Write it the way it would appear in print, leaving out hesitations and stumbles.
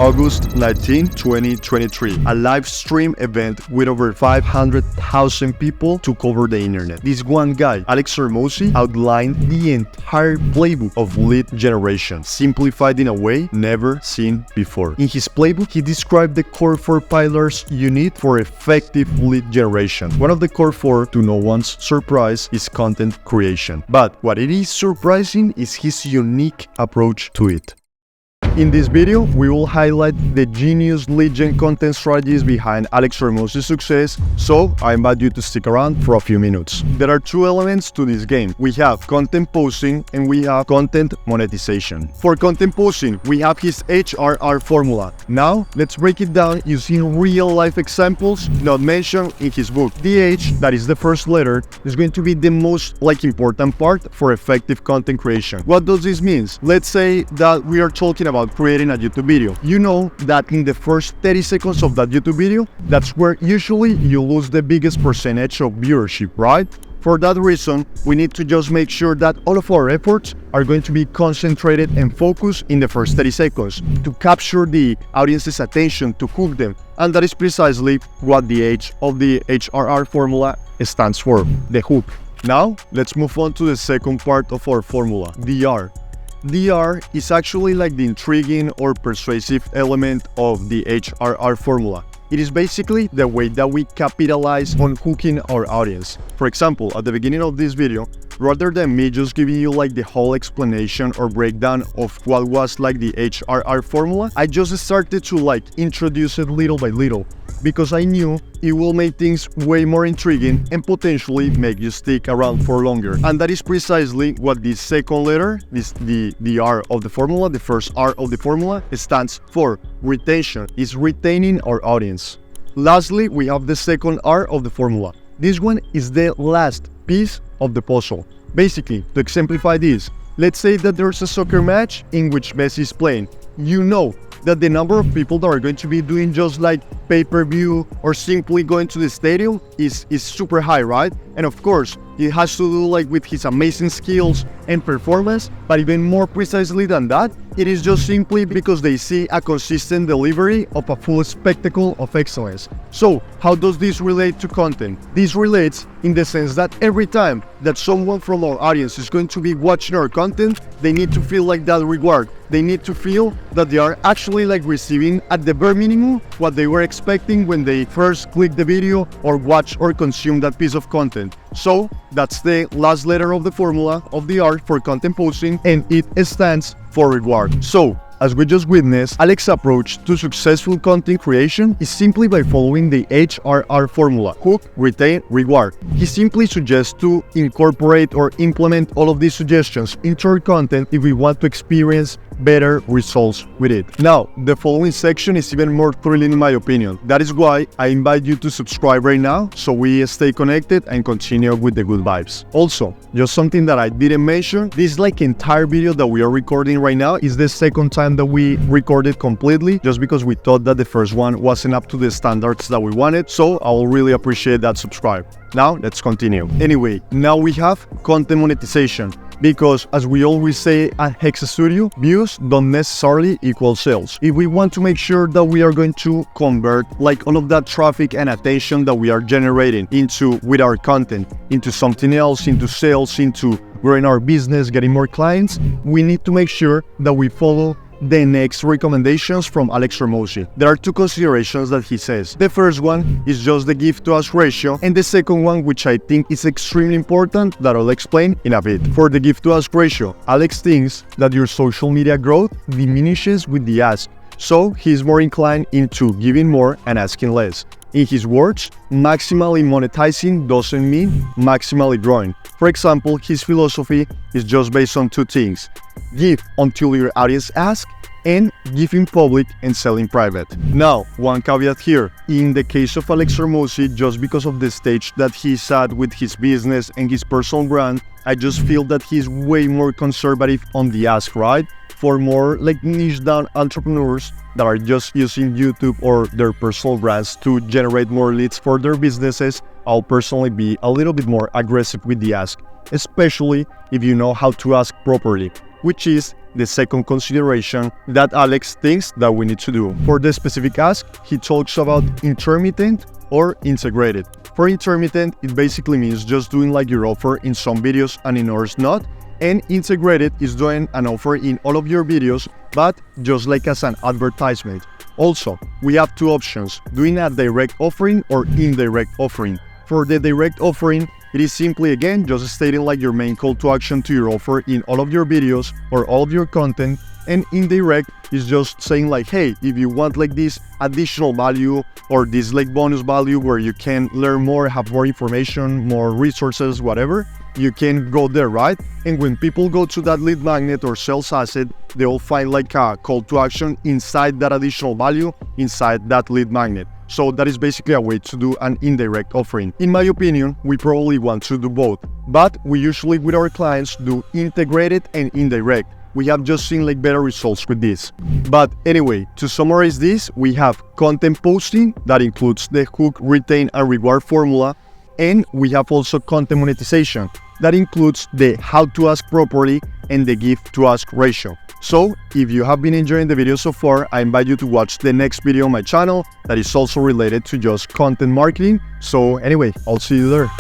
August 19, 2023. A live stream event with over 500,000 people took over the internet. This one guy, Alex Hormozi, outlined the entire playbook of lead generation, simplified in a way never seen before. In his playbook, he described the core 4 pillars you need for effective lead generation. One of the core 4, to no one's surprise, is content creation. But what it is surprising is his unique approach to it. In this video, we will highlight the genius lead gen content strategies behind Alex Hormozi's success, so I invite you to stick around for a few minutes. There are two elements to this game. We have content posting and we have content monetization. For content posting, we have his HRR formula. Now, let's break it down using real-life examples not mentioned in his book. The H, that is the first letter, is going to be the most important part for effective content creation. What does this mean? Let's say that we are talking about creating a YouTube video. You know that in the first 30 seconds of that YouTube video, that's where usually you lose the biggest percentage of viewership, right? For that reason, we need to just make sure that all of our efforts are going to be concentrated and focused in the first 30 seconds to capture the audience's attention, to hook them. And that is precisely what the H of the HRR formula stands for, the hook. Now, let's move on to the second part of our formula, the R. The R is actually like the intriguing or persuasive element of the HRR formula. It is basically the way that we capitalize on hooking our audience. For example, at the beginning of this video, rather than me just giving you like the whole explanation or breakdown of what was like the HRR formula, I just started to like introduce it little by little, because I knew it will make things way more intriguing and potentially make you stick around for longer. And that is precisely what this second letter, the R of the formula, the first R of the formula, stands for. Retention is retaining our audience. Lastly, we have the second R of the formula. This one is the last piece of the puzzle. Basically, to exemplify this, let's say that there's a soccer match in which Messi is playing. You know that the number of people that are going to be doing just like pay-per-view or simply going to the stadium is super high, right? And of course, it has to do like with his amazing skills and performance, but even more precisely than that, it is just simply because they see a consistent delivery of a full spectacle of excellence. So, how does this relate to content? This relates in the sense that every time that someone from our audience is going to be watching our content, they need to feel like that reward. They need to feel that they are actually like receiving at the bare minimum what they were expecting when they first click the video or watch or consume that piece of content. So that's the last letter of the formula of the R for content posting, and it stands for reward. So, as we just witnessed, Alex's approach to successful content creation is simply by following the HRR formula: hook, retain, reward. He simply suggests to incorporate or implement all of these suggestions into our content if we want to experience better results with it. Now, the following section is even more thrilling in my opinion. That is why I invite you to subscribe right now so we stay connected and continue with the good vibes. Also, just something that I didn't mention, this like entire video that we are recording right now is the second time that we recorded completely, just because we thought that the first one wasn't up to the standards that we wanted, so I will really appreciate that subscribe. Now, let's continue. Anyway, now we have content monetization. Because as we always say at Hex Studio, views don't necessarily equal sales. If we want to make sure that we are going to convert like all of that traffic and attention that we are generating with our content into something else, into sales, into growing our business, getting more clients, we need to make sure that we follow the next recommendations from Alex Hormozi. There are two considerations that he says. The first one is just the give to ask ratio, and the second one, which I think is extremely important, that I'll explain in a bit. For the give to ask ratio, Alex thinks that your social media growth diminishes with the ask, so he's more inclined into giving more and asking less. In his words, maximally monetizing doesn't mean maximally growing. For example, his philosophy is just based on two things: give until your audience asks, and give in public and sell in private. Now, one caveat here. In the case of Alex Hormozi, just because of the stage that he's at with his business and his personal brand, I just feel that he's way more conservative on the ask, right? For more like niche down entrepreneurs that are just using YouTube or their personal brands to generate more leads for their businesses, I'll personally be a little bit more aggressive with the ask, especially if you know how to ask properly. which is the second consideration that Alex thinks that we need to do. For the specific ask, he talks about intermittent or integrated. For intermittent, it basically means just doing like your offer in some videos and in others not. And integrated is doing an offer in all of your videos, but just like as an advertisement. Also, we have two options, doing a direct offering or indirect offering. For the direct offering, it is simply again just stating like your main call to action to your offer in all of your videos or all of your content, and indirect is just saying like, hey, if you want like this additional value or this like bonus value where you can learn more, have more information, more resources, whatever, you can go there, right? And when people go to that lead magnet or sales asset, they'll find like a call to action inside that additional value, inside that lead magnet. So that is basically a way to do an indirect offering. In my opinion, we probably want to do both, but we usually with our clients do integrated and indirect. We have just seen like better results with this. But anyway, to summarize this, we have content posting that includes the hook, retain, and reward formula. And we have also content monetization that includes the how to ask properly and the give to ask ratio. So if you have been enjoying the video so far, I invite you to watch the next video on my channel that is also related to just content marketing. So anyway, I'll see you there.